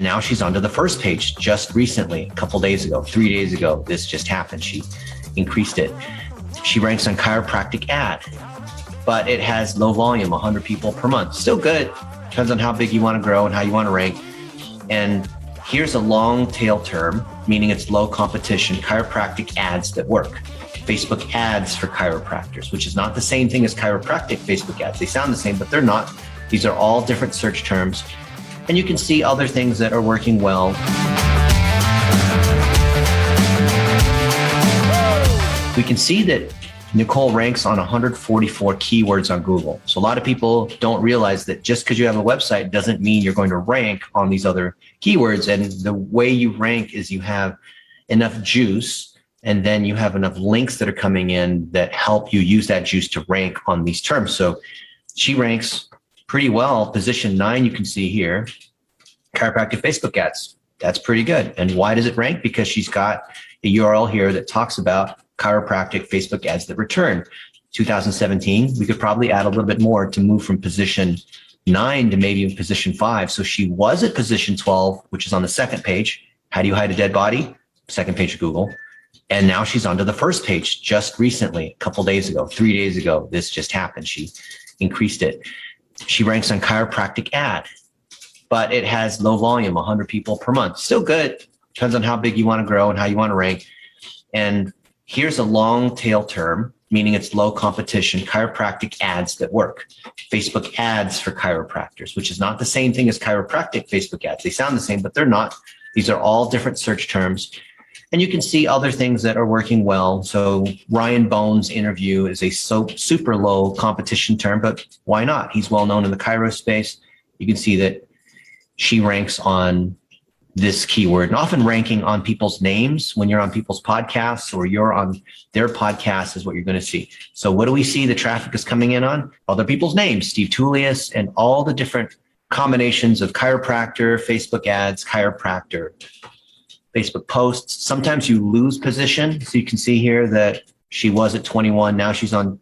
Now she's onto the first page just recently, a couple days ago, 3 days ago. This just happened. She increased it. She ranks on Chiropractic ad, but it has low volume, 100 people per month. Still good. Depends on how big you want to grow and how you want to rank. And here's a long tail term, meaning it's low competition, chiropractic ads that work. Facebook ads for chiropractors, which is not the same thing as chiropractic Facebook ads. They sound the same, but they're not. These are all different search terms. And you can see other things that are working well. We can see that Nicole ranks on 144 keywords on Google. So a lot of people don't realize that just because you have a website doesn't mean you're going to rank on these other keywords. And the way you rank is you have enough juice, and then you have enough links that are coming in that help you use that juice to rank on these terms. So she ranks pretty well. Position 9, you can see here, chiropractic Facebook ads. That's pretty good. And why does it rank? Because she's got a URL here that talks about chiropractic Facebook ads that return. 2017, we could probably add a little bit more to move from position 9 to maybe position 5. So she was at position 12, which is on the second page. How do you hide a dead body? Second page of Google. And now she's onto the first page just recently, a couple days ago, 3 days ago. This just happened. She increased it. She ranks on chiropractic ad, but it has low volume, 100 people per month. Still good. Depends on how big you want to grow and how you want to rank. And here's a long tail term, meaning it's low competition, chiropractic ads that work. Facebook ads for chiropractors, which is not the same thing as chiropractic Facebook ads. They sound the same, but they're not. These are all different search terms. And you can see other things that are working well. So Ryan Bones' interview is a super low competition term, but why not? He's well known in the chiro space. You can see that she ranks on this keyword, and often ranking on people's names when you're on people's podcasts or you're on their podcast is what you're going to see. So what do we see the traffic is coming in on? Other people's names, Steve Tullius, and all the different combinations of chiropractor, Facebook ads, chiropractor, Facebook posts. Sometimes you lose position. So you can see here that she was at 21. Now she's on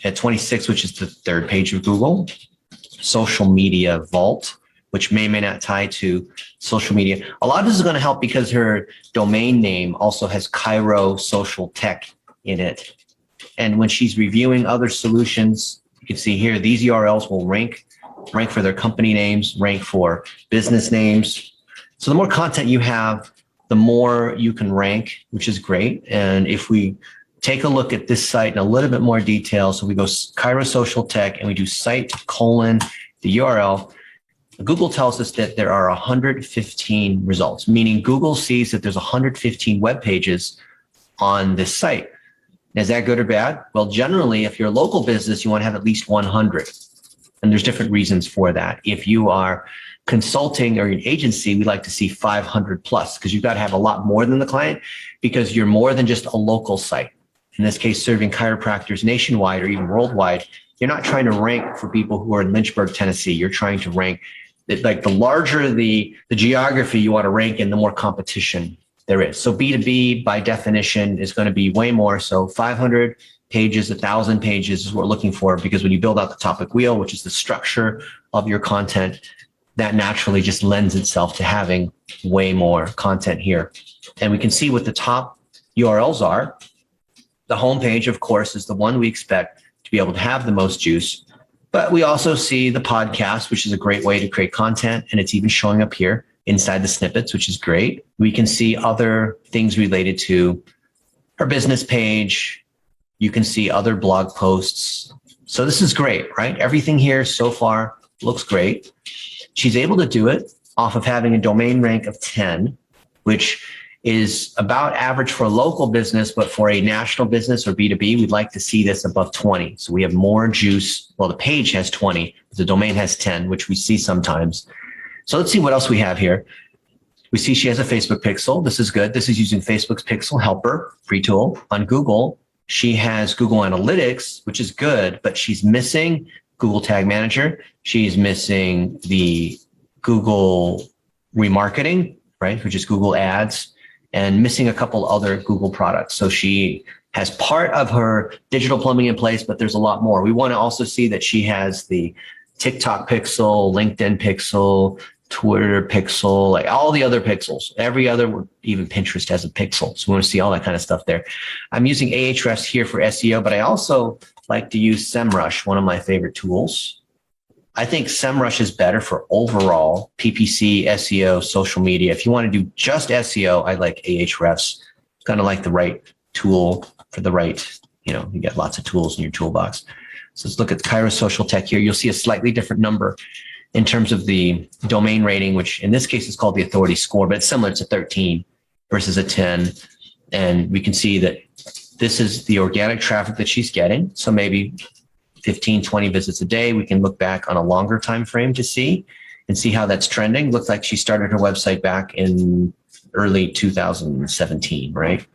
at 26, which is the third page of Google. Social media vault, which may not tie to social media. A lot of this is going to help because her domain name also has Chiro Social Tech in it. And when she's reviewing other solutions, you can see here, these URLs will rank for their company names, rank for business names. So the more content you have, the more you can rank, which is great. And if we take a look at this site in a little bit more detail, so we go Chiro Social Tech and we do site : the URL, Google tells us that there are 115 results, meaning Google sees that there's 115 web pages on this site. Is that good or bad? Well, generally, if you're a local business, you want to have at least 100. And there's different reasons for that. If you are consulting or an agency, we like to see 500 plus, because you've got to have a lot more than the client, because you're more than just a local site. In this case, serving chiropractors nationwide or even worldwide. You're not trying to rank for people who are in Lynchburg, Tennessee. You're trying to rank, like the larger the geography you want to rank in, the more competition there is. So B2B by definition is going to be way more. So 500 pages, 1,000 pages is what we're looking for, because when you build out the topic wheel, which is the structure of your content, that naturally just lends itself to having way more content here. And we can see what the top URLs are. The homepage, of course, is the one we expect to be able to have the most juice. But we also see the podcast, which is a great way to create content. And it's even showing up here inside the snippets, which is great. We can see other things related to her business page. You can see other blog posts. So this is great, right? Everything here so far looks great. She's able to do it off of having a domain rank of 10, which is about average for a local business, but for a national business or B2B, we'd like to see this above 20. So we have more juice. Well, the page has 20, but the domain has 10, which we see sometimes. So let's see what else we have here. We see she has a Facebook pixel. This is good. This is using Facebook's Pixel Helper, free tool. On Google, she has Google Analytics, which is good, but she's missing Google Tag Manager. She's missing the Google Remarketing, right, which is Google Ads, and missing a couple other Google products. So she has part of her digital plumbing in place, but there's a lot more. We want to also see that she has the TikTok pixel, LinkedIn pixel, Twitter pixel, like all the other pixels, every other, even Pinterest has a pixel. So we want to see all that kind of stuff there. I'm using Ahrefs here for SEO, but I also like to use SEMrush, one of my favorite tools. I think SEMrush is better for overall PPC, SEO, social media. If you want to do just SEO, I like Ahrefs. It's kind of like the right tool for the right, you get lots of tools in your toolbox. So let's look at Chiro Social Tech here. You'll see a slightly different number in terms of the domain rating, which in this case is called the authority score, but it's similar to 13 versus a 10. And we can see that this is the organic traffic that she's getting. So maybe 15, 20 visits a day. We can look back on a longer time frame to see how that's trending. Looks like she started her website back in early 2017, right?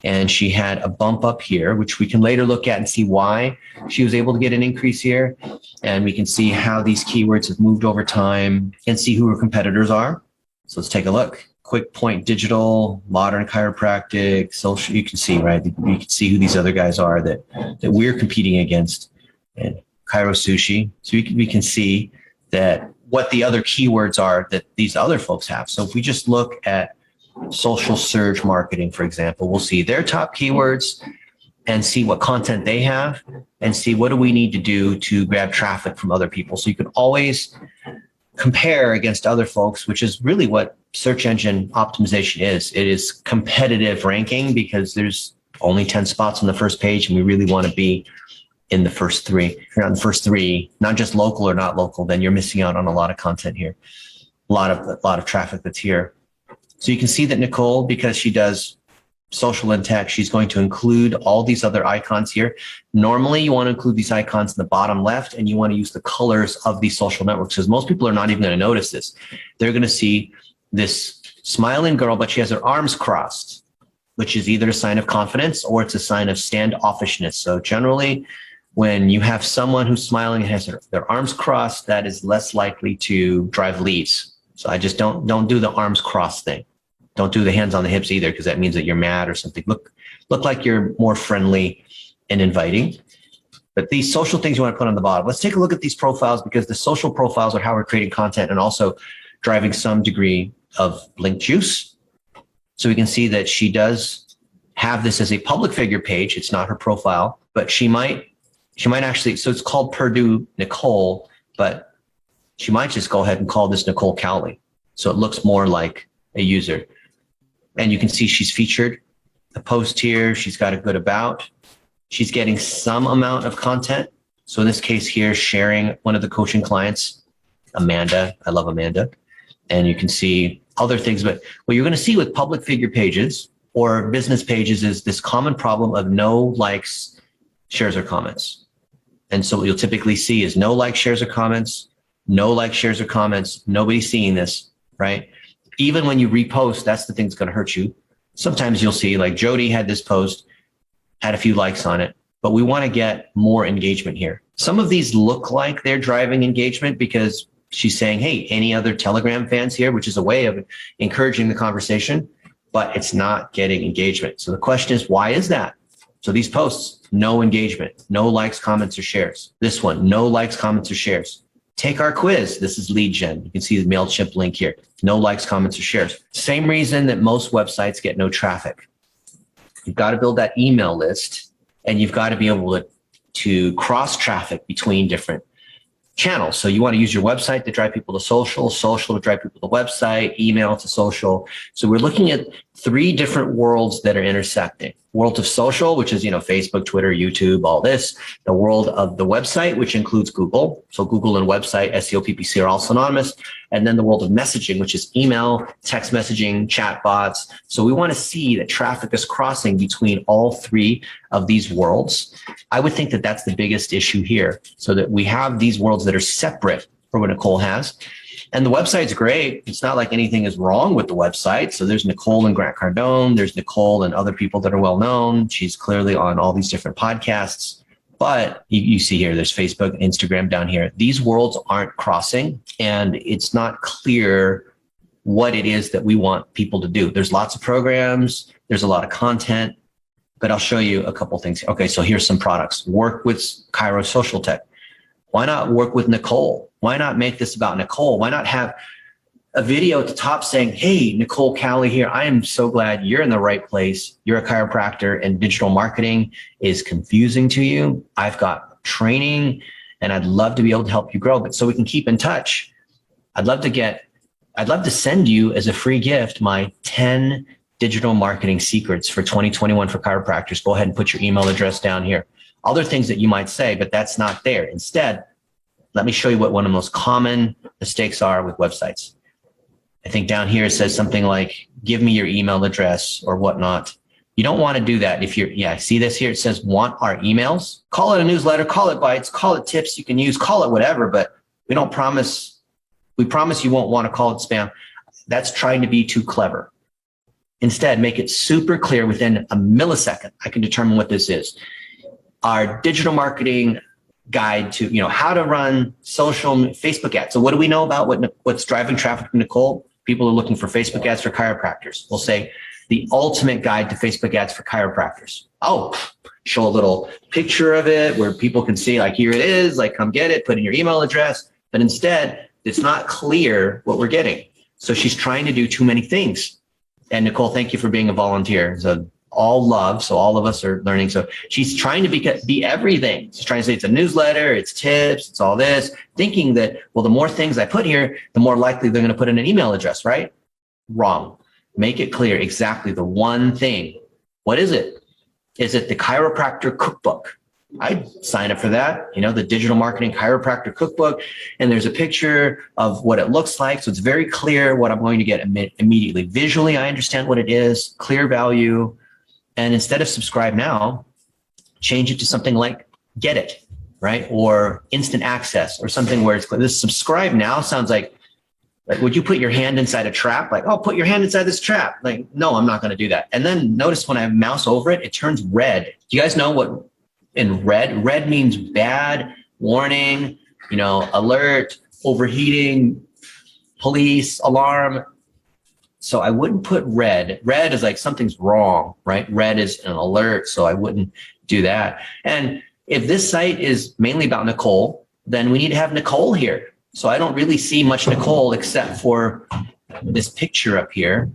And she had a bump up here, which we can later look at and see why she was able to get an increase here. And we can see how these keywords have moved over time and see who her competitors are. So let's take a look. Quick Point Digital, Modern Chiropractic, Social. You can see, right? You can see who these other guys are that we're competing against. And Chiro Sushi. So we can see that what the other keywords are that these other folks have. So if we just look at social surge marketing, for example, we'll see their top keywords and see what content they have and see what do we need to do to grab traffic from other people. So you can always compare against other folks, which is really what search engine optimization is. It is competitive ranking because there's only 10 spots on the first page and we really want to be in the first three. If you're not in the first three, not just local or not local, then you're missing out on a lot of content here, a lot of traffic that's here. So you can see that Nicole, because she does social and tech, she's going to include all these other icons here. Normally, you want to include these icons in the bottom left, and you want to use the colors of these social networks because most people are not even going to notice this. They're going to see this smiling girl, but she has her arms crossed, which is either a sign of confidence or it's a sign of standoffishness. So generally, when you have someone who's smiling and has their arms crossed, that is less likely to drive leads. So I just don't do the arms crossed thing. Don't do the hands on the hips either, because that means that you're mad or something. Look like you're more friendly and inviting. But these social things you want to put on the bottom. Let's take a look at these profiles because the social profiles are how we're creating content and also driving some degree of link juice. So we can see that she does have this as a public figure page. It's not her profile, but she might actually, so it's called Purdue Nicole, but she might just go ahead and call this Nicole Cowley. So it looks more like a user. And you can see she's featured a post here. She's got a good about. She's getting some amount of content. So in this case here, sharing one of the coaching clients, Amanda. I love Amanda. And you can see other things. But what you're going to see with public figure pages or business pages is this common problem of no likes, shares, or comments. And so what you'll typically see is no likes, shares, or comments, no likes, shares, or comments. Nobody's seeing this, right? Even when you repost, that's the thing that's going to hurt you. Sometimes you'll see like Jody had this post, had a few likes on it, but we want to get more engagement here. Some of these look like they're driving engagement because she's saying, hey, any other Telegram fans here, which is a way of encouraging the conversation, but it's not getting engagement. So the question is, why is that? So these posts, no engagement, no likes, comments, or shares. This one, no likes, comments, or shares. Take our quiz. This is lead gen. You can see the MailChimp link here. No likes, comments, or shares. Same reason that most websites get no traffic. You've got to build that email list and you've got to be able to cross traffic between different channels. So you want to use your website to drive people to social, social to drive people to the website, email to social. So we're looking at three different worlds that are intersecting. World of social, which is, Facebook, Twitter, YouTube, all this. The world of the website, which includes Google. So Google and website, SEO, PPC are all synonymous. And then the world of messaging, which is email, text messaging, chat bots. So we want to see that traffic is crossing between all three of these worlds. I would think that that's the biggest issue here, so that we have these worlds that are separate from what Nicole has. And the website's great. It's not like anything is wrong with the website. So there's Nicole and Grant Cardone. There's Nicole and other people that are well known. She's clearly on all these different podcasts. But you see here, there's Facebook, Instagram down here. These worlds aren't crossing, and it's not clear what it is that we want people to do. There's lots of programs. There's a lot of content, but I'll show you a couple things. Okay, so here's some products. Work with Chiro Social Tech. Why not work with Nicole? Why not make this about Nicole? Why not have a video at the top saying, hey, Nicole Cowley here. I am so glad you're in the right place. You're a chiropractor and digital marketing is confusing to you. I've got training and I'd love to be able to help you grow. But so we can keep in touch, I'd love to send you as a free gift my 10 digital marketing secrets for 2021 for chiropractors. Go ahead and put your email address down here. Other things that you might say, but that's not there. Instead, let me show you what one of the most common mistakes are with websites. I think down here it says something like, give me your email address or whatnot. You don't want to do that. If you're, see this here, it says want our emails. Call it a newsletter, call it bites, call it tips you can use, call it whatever, but we promise you won't want to call it spam. That's trying to be too clever. Instead, make it super clear within a millisecond. I can determine what this is. Our digital marketing guide to, how to run social Facebook ads. So what do we know about what's driving traffic to Nicole? People are looking for Facebook ads for chiropractors. We'll say the ultimate guide to Facebook ads for chiropractors. Oh, show a little picture of it where people can see, like, here it is, like, come get it, put in your email address. But instead, it's not clear what we're getting. So she's trying to do too many things. And Nicole, thank you for being a volunteer. So all love. So all of us are learning. So she's trying to be everything. She's trying to say it's a newsletter, it's tips, it's all this, thinking that, well, the more things I put here, the more likely they're going to put in an email address, right? Wrong. Make it clear exactly the one thing. What is it? Is it the chiropractor cookbook? I'd sign up for that, the digital marketing chiropractor cookbook. And there's a picture of what it looks like. So it's very clear what I'm going to get immediately. Visually, I understand what it is, clear value. And instead of subscribe now, change it to something like get it, right? Or instant access or something where it's this subscribe now sounds like, would you put your hand inside a trap? Like, oh, put your hand inside this trap. Like, no, I'm not going to do that. And then notice when I mouse over it, it turns red. Do you guys know what in red means bad, warning, alert, overheating, police, alarm. So I wouldn't put red. Red is like something's wrong, right? Red is an alert. So I wouldn't do that. And if this site is mainly about Nicole, then we need to have Nicole here. So I don't really see much Nicole except for this picture up here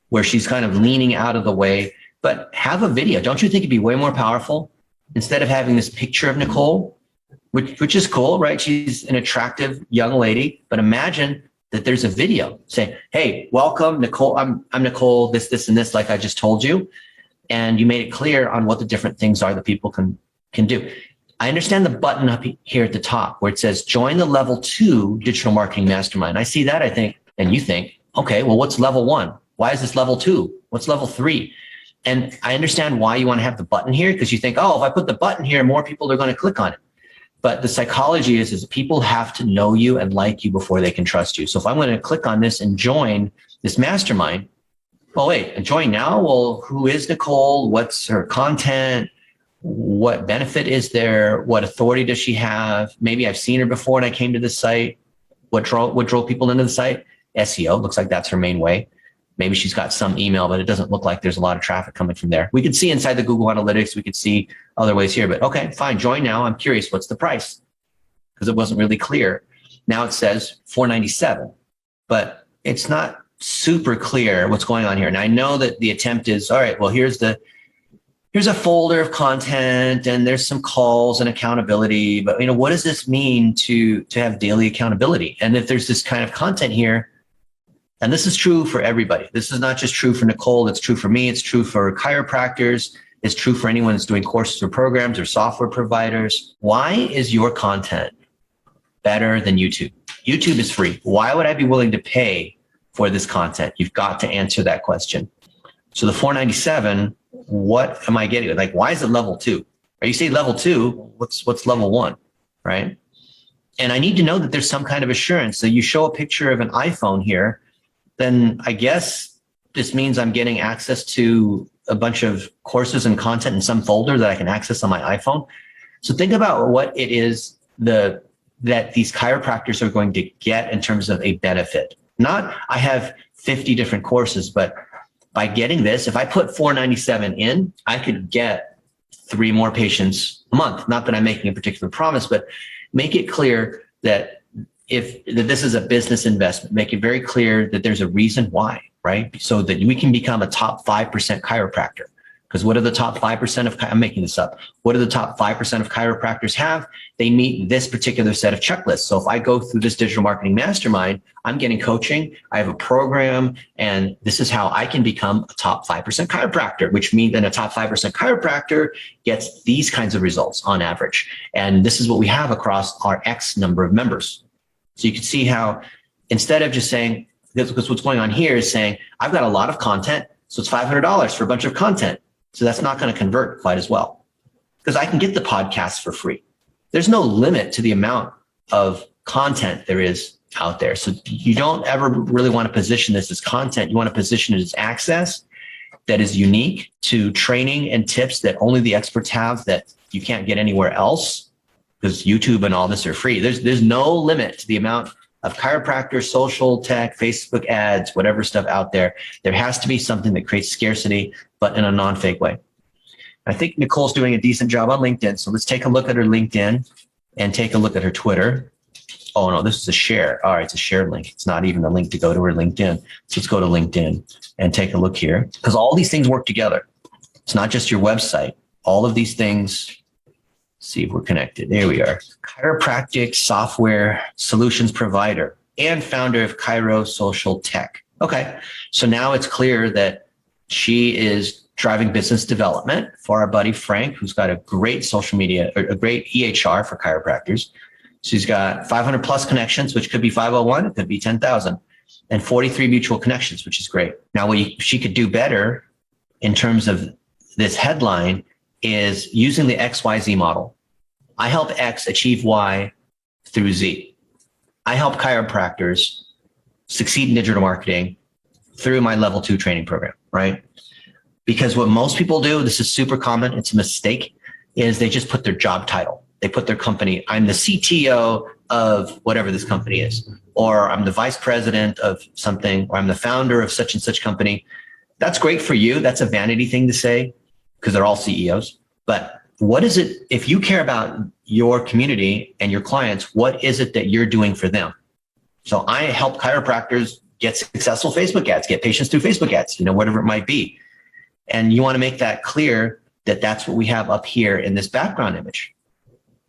where she's kind of leaning out of the way, but have a video. Don't you think it'd be way more powerful instead of having this picture of Nicole, which is cool, right? She's an attractive young lady, but imagine that there's a video saying, hey, welcome, Nicole. I'm Nicole, this, and this, like I just told you. And you made it clear on what the different things are that people can do. I understand the button up here at the top where it says join the level 2 digital marketing mastermind. I see that, I think, and you think, okay, well, what's level 1? Why is this level 2? What's level 3? And I understand why you want to have the button here, because you think, oh, if I put the button here, more people are going to click on it. But the psychology is that people have to know you and like you before they can trust you. So if I'm going to click on this and join this mastermind, oh, wait, join now? Well, who is Nicole? What's her content? What benefit is there? What authority does she have? Maybe I've seen her before and I came to this site. What drove people into the site? SEO. Looks like that's her main way. Maybe she's got some email, but it doesn't look like there's a lot of traffic coming from there. We could see inside the Google Analytics, we could see other ways here, but okay, fine, join now. I'm curious, what's the price? Because it wasn't really clear. Now it says $497, but it's not super clear what's going on here. And I know that the attempt is, all right, well, here's a folder of content and there's some calls and accountability, but what does this mean to have daily accountability? And if there's this kind of content here, and this is true for everybody. This is not just true for Nicole. It's true for me. It's true for chiropractors. It's true for anyone that's doing courses or programs or software providers. Why is your content better than YouTube? YouTube is free. Why would I be willing to pay for this content? You've got to answer that question. So the $497, what am I getting? Like, why is it level 2? Or you say level 2, what's level 1, right? And I need to know that there's some kind of assurance. So you show a picture of an iPhone here, then I guess this means I'm getting access to a bunch of courses and content in some folder that I can access on my iPhone. So think about what it is that these chiropractors are going to get in terms of a benefit. Not I have 50 different courses, but by getting this, if I put $497 in, I could get 3 more patients a month. Not that I'm making a particular promise, but make it clear that that this is a business investment, make it very clear that there's a reason why, right? So that we can become a top 5% chiropractor. Because what are the top 5% of, I'm making this up. What do the top 5% of chiropractors have? They meet this particular set of checklists. So if I go through this digital marketing mastermind, I'm getting coaching, I have a program, and this is how I can become a top 5% chiropractor, which means that a top 5% chiropractor gets these kinds of results on average. And this is what we have across our X number of members. So you can see how instead of just saying, because what's going on here is saying, I've got a lot of content, so it's $500 for a bunch of content. So that's not going to convert quite as well because I can get the podcast for free. There's no limit to the amount of content there is out there. So you don't ever really want to position this as content. You want to position it as access that is unique to training and tips that only the experts have that you can't get anywhere else because YouTube and all this are free. There's no limit to the amount of chiropractor, social tech, Facebook ads, whatever stuff out there. There has to be something that creates scarcity, but in a non-fake way. I think Nicole's doing a decent job on LinkedIn. So let's take a look at her LinkedIn and take a look at her Twitter. Oh no, this is a share. All right, it's a share link. It's not even a link to go to her LinkedIn. So let's go to LinkedIn and take a look here because all these things work together. It's not just your website. All of these things, see if we're connected. There we are. Chiropractic software solutions provider and founder of Chiro Social Tech. Okay, so now it's clear that she is driving business development for our buddy Frank, who's got a great social media, or a great EHR for chiropractors. She's got 500 plus connections, which could be 501, it could be 10,000, and 43 mutual connections, which is great. Now, what she could do better in terms of this headline is using the XYZ model. I help X achieve Y through Z. I help chiropractors succeed in digital marketing through my level 2 training program, right? Because what most people do, this is super common, it's a mistake, is they just put their job title. They put their company, I'm the CTO of whatever this company is, or I'm the vice president of something, or I'm the founder of such and such company. That's great for you. That's a vanity thing to say because they're all CEOs. But what is it, if you care about your community and your clients, what is it that you're doing for them? So I help chiropractors get successful Facebook ads, get patients through Facebook ads, whatever it might be. And you want to make that clear that that's what we have up here in this background image.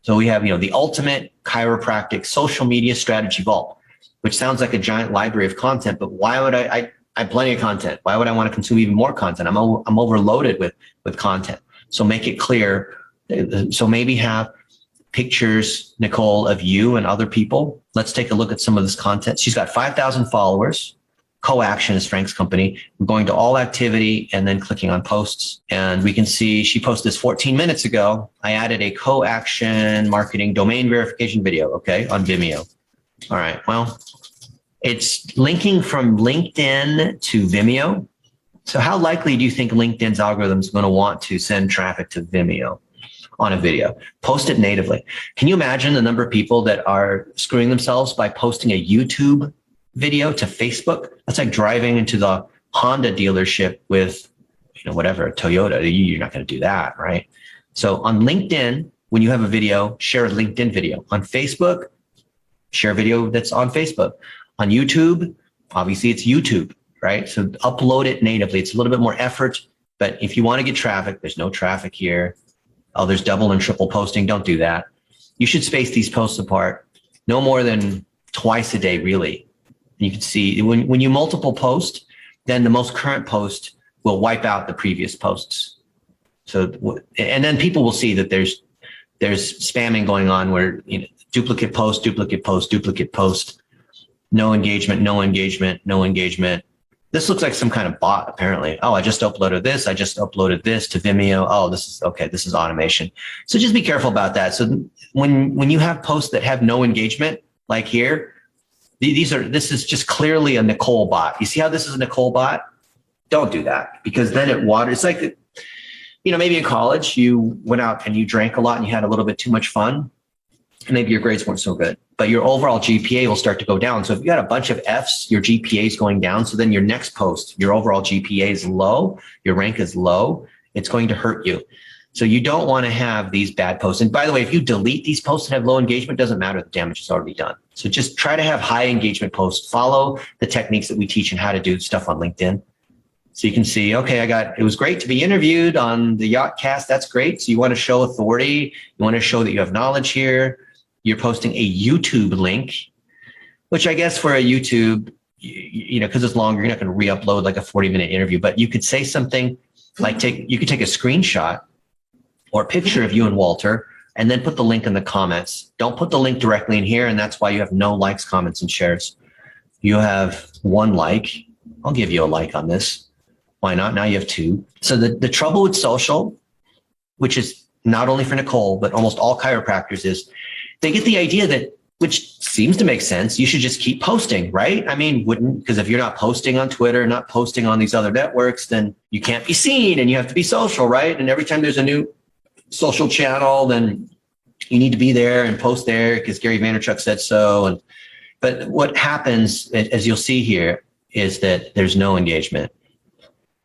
So we have, the ultimate chiropractic social media strategy vault, which sounds like a giant library of content, but why would I have plenty of content. Why would I want to consume even more content? I'm overloaded with content. So make it clear. So maybe have pictures, Nicole, of you and other people. Let's take a look at some of this content. She's got 5,000 followers. Co-Action is Frank's company. We're going to all activity and then clicking on posts. And we can see she posted this 14 minutes ago. I added a Co-Action marketing domain verification video, okay, on Vimeo. All right, well, it's linking from LinkedIn to Vimeo. So how likely do you think LinkedIn's algorithm is going to want to send traffic to Vimeo on a video? Post it natively. Can you imagine the number of people that are screwing themselves by posting a YouTube video to Facebook? That's like driving into the Honda dealership with, whatever, Toyota. You're not going to do that, right? So on LinkedIn, when you have a video, share a LinkedIn video. On Facebook, share a video that's on Facebook. On YouTube, obviously it's YouTube, right? So upload it natively. It's a little bit more effort, but if you want to get traffic, there's no traffic here. Oh, there's double and triple posting. Don't do that. You should space these posts apart, no more than twice a day, really. You can see when you multiple post, then the most current post will wipe out the previous posts. So, and then people will see that there's spamming going on where, duplicate post, duplicate post, duplicate post, no engagement, no engagement, no engagement. This looks like some kind of bot, apparently. Oh, I just uploaded this. I just uploaded this to Vimeo. Oh, this is okay. This is automation. So just be careful about that. So when you have posts that have no engagement, like here, this is just clearly a Nicole bot. You see how this is a Nicole bot? Don't do that because then it's like, maybe in college you went out and you drank a lot and you had a little bit too much fun. And maybe your grades weren't so good, but your overall GPA will start to go down. So if you got a bunch of Fs, your GPA is going down. So then your next post, your overall GPA is low, your rank is low. It's going to hurt you. So you don't want to have these bad posts. And by the way, if you delete these posts that have low engagement, doesn't matter. The damage is already done. So just try to have high engagement posts. Follow the techniques that we teach and how to do stuff on LinkedIn. So you can see, okay, it was great to be interviewed on the Yachtcast. That's great. So you want to show authority. You want to show that you have knowledge here. You're posting a YouTube link, which I guess for a YouTube, because it's longer, you're not going to re-upload like a 40-minute interview, but you could say something like you could take a screenshot or a picture of you and Walter, and then put the link in the comments. Don't put the link directly in here, and that's why you have no likes, comments, and shares. You have 1 like. I'll give you a like on this. Why not? Now you have 2. So the trouble with social, which is not only for Nicole, but almost all chiropractors, is they get the idea that, which seems to make sense, you should just keep posting, right? I mean, because if you're not posting on Twitter, not posting on these other networks, then you can't be seen and you have to be social, right? And every time there's a new social channel, then you need to be there and post there because Gary Vaynerchuk said so. But what happens, as you'll see here, is that there's no engagement.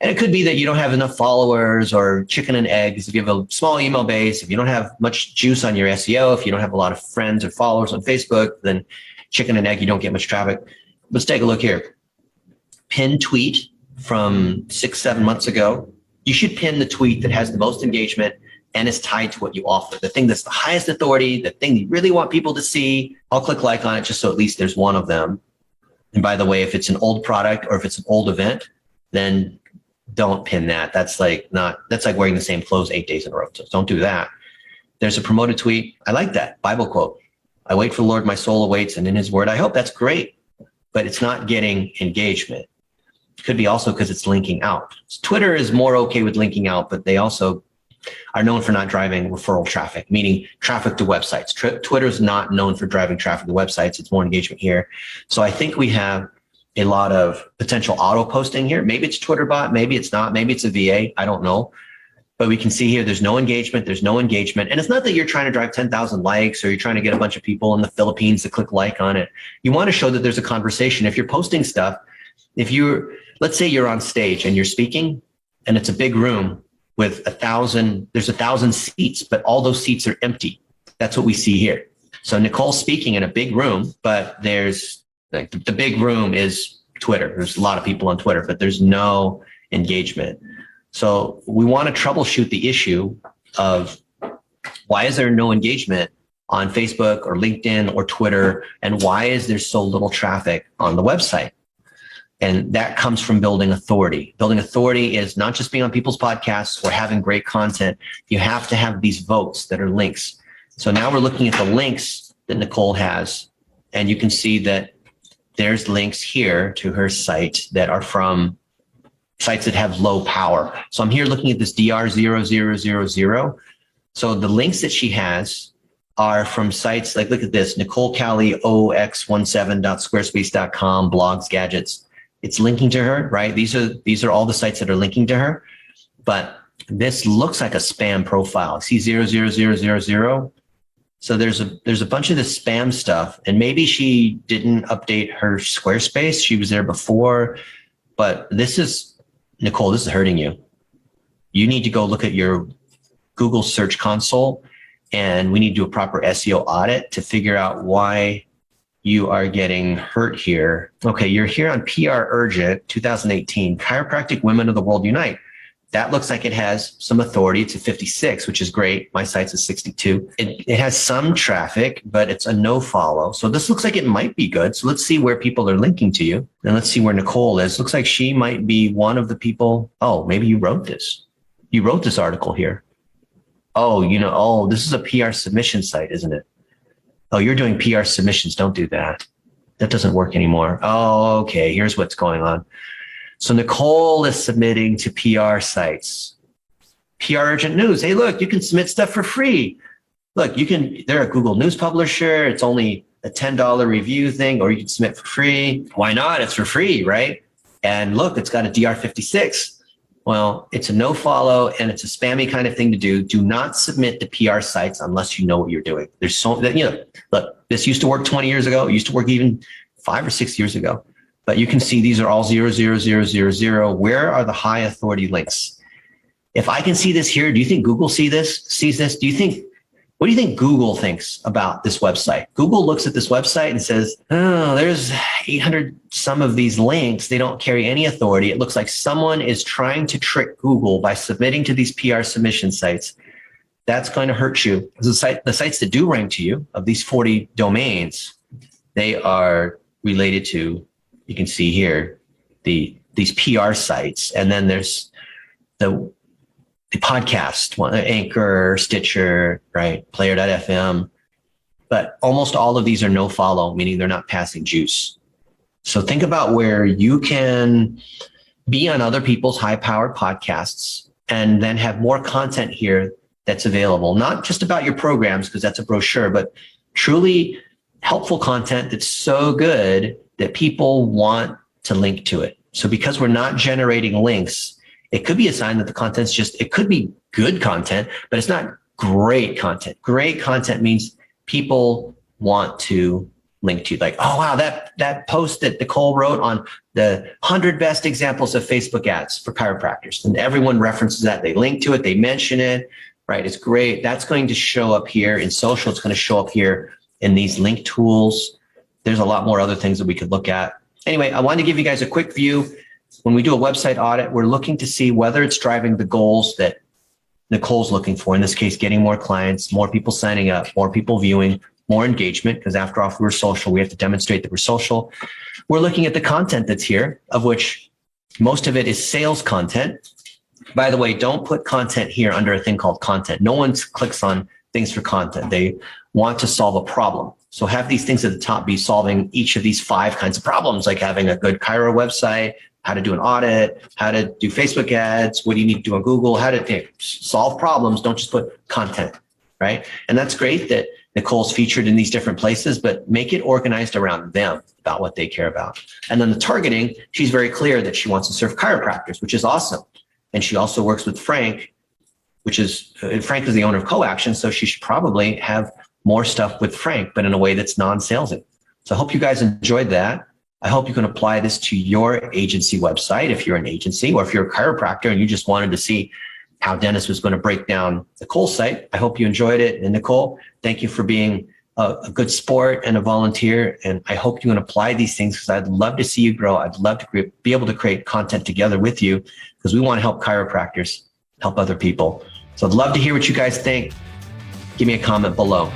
And it could be that you don't have enough followers or chicken and eggs. If you have a small email base, if you don't have much juice on your SEO, if you don't have a lot of friends or followers on Facebook, then chicken and egg, you don't get much traffic. Let's take a look here. Pin tweet from 6-7 months ago. You should pin the tweet that has the most engagement and is tied to what you offer. The thing that's the highest authority, the thing you really want people to see. I'll click like on it just so at least there's one of them. And by the way, if it's an old product or if it's an old event, then don't pin that. That's like wearing the same clothes 8 days in a row. So don't do that. There's a promoted tweet. I like that Bible quote. I wait for the Lord, my soul awaits, and in his word I hope. That's great, but it's not getting engagement. It could be also because it's linking out. Twitter is more okay with linking out, but they also are known for not driving referral traffic, meaning traffic to websites. Twitter is not known for driving traffic to websites. It's more engagement here. So I think we have a lot of potential auto posting here. Maybe it's Twitter bot, maybe it's not, maybe it's a VA, I don't know. But we can see here, there's no engagement. And it's not that you're trying to drive 10,000 likes or you're trying to get a bunch of people in the Philippines to click like on it. You want to show that there's a conversation. If you're posting stuff, let's say you're on stage and you're speaking and it's a big room with there's 1,000 seats, but all those seats are empty. That's what we see here. So Nicole's speaking in a big room, but there's like the big room is Twitter. There's a lot of people on Twitter, but there's no engagement. So we want to troubleshoot the issue of why is there no engagement on Facebook or LinkedIn or Twitter, and why is there so little traffic on the website? And that comes from building authority. Building authority is not just being on people's podcasts or having great content. You have to have these votes that are links. So now we're looking at the links that Nicole has, and you can see that there's links here to her site that are from sites that have low power. So I'm here looking at this DR0000. So the links that she has are from sites like, look at this, Nicole Cowley, ox17.squarespace.com, blogs, gadgets. It's linking to her, right? These are all the sites that are linking to her. But this looks like a spam profile. See 00000. So there's a bunch of this spam stuff, and maybe she didn't update her Squarespace. She was there before, but Nicole, this is hurting you. You need to go look at your Google Search Console, and we need to do a proper SEO audit to figure out why you are getting hurt here. Okay, you're here on PR Urgent 2018, Chiropractic Women of the World Unite. That looks like it has some authority. It's a 56, which is great. My site's a 62. It has some traffic, but it's a no follow. So this looks like it might be good. So let's see where people are linking to you. And let's see where Nicole is. Looks like she might be one of the people. Oh, maybe you wrote this. You wrote this article here. Oh, this is a PR submission site, isn't it? Oh, you're doing PR submissions. Don't do that. That doesn't work anymore. Oh, okay. Here's what's going on. So Nicole is submitting to PR sites. PR Urgent News. Hey, look, you can submit stuff for free. Look, they're a Google News publisher. It's only a $10 review thing, or you can submit for free. Why not? It's for free, right? And look, it's got a DR56. Well, it's a no follow and it's a spammy kind of thing to do. Do not submit to PR sites unless you know what you're doing. Look, this used to work 20 years ago. It used to work even 5 or 6 years ago. But you can see these are all 00000. Where are the high authority links? If I can see this here, do you think Google sees this? What do you think Google thinks about this website? Google looks at this website and says, oh, there's 800 some of these links. They don't carry any authority. It looks like someone is trying to trick Google by submitting to these PR submission sites. That's going to hurt you. The sites that do rank to you, of these 40 domains, they are related to, you can see here, these PR sites. And then there's the podcast, Anchor, Stitcher, right? Player.fm. But almost all of these are no follow, meaning they're not passing juice. So think about where you can be on other people's high powered podcasts and then have more content here that's available, not just about your programs, because that's a brochure, but truly helpful content that's so good that people want to link to it. So because we're not generating links, it could be a sign that the content's it could be good content, but it's not great content. Great content means people want to link to. Like, oh, wow, that post that Nicole wrote on the 100 best examples of Facebook ads for chiropractors. And everyone references that. They link to it. They mention it, right? It's great. That's going to show up here in social. It's going to show up here in these link tools. There's a lot more other things that we could look at. Anyway, I wanted to give you guys a quick view. When we do a website audit, we're looking to see whether it's driving the goals that Nicole's looking for. In this case, getting more clients, more people signing up, more people viewing, more engagement, because after all, if we're social, we have to demonstrate that we're social. We're looking at the content that's here, of which most of it is sales content. By the way, don't put content here under a thing called content. No one clicks on things for content. They want to solve a problem. So have these things at the top be solving each of these 5 kinds of problems, like having a good chiro website, how to do an audit, how to do Facebook ads, what do you need to do on Google, how to solve problems. Don't just put content, right? And that's great that Nicole's featured in these different places, but make it organized around them, about what they care about. And then the targeting, she's very clear that she wants to serve chiropractors, which is awesome. And she also works with Frank, which is, Frank is the owner of CoAction, so she should probably have more stuff with Frank, but in a way that's non-salesy. So I hope you guys enjoyed that. I hope you can apply this to your agency website if you're an agency, or if you're a chiropractor and you just wanted to see how Dennis was going to break down Nicole's site. I hope you enjoyed it. And Nicole, thank you for being a good sport and a volunteer. And I hope you can apply these things, because I'd love to see you grow. I'd love to be able to create content together with you, because we want to help chiropractors help other people. So I'd love to hear what you guys think. Give me a comment below.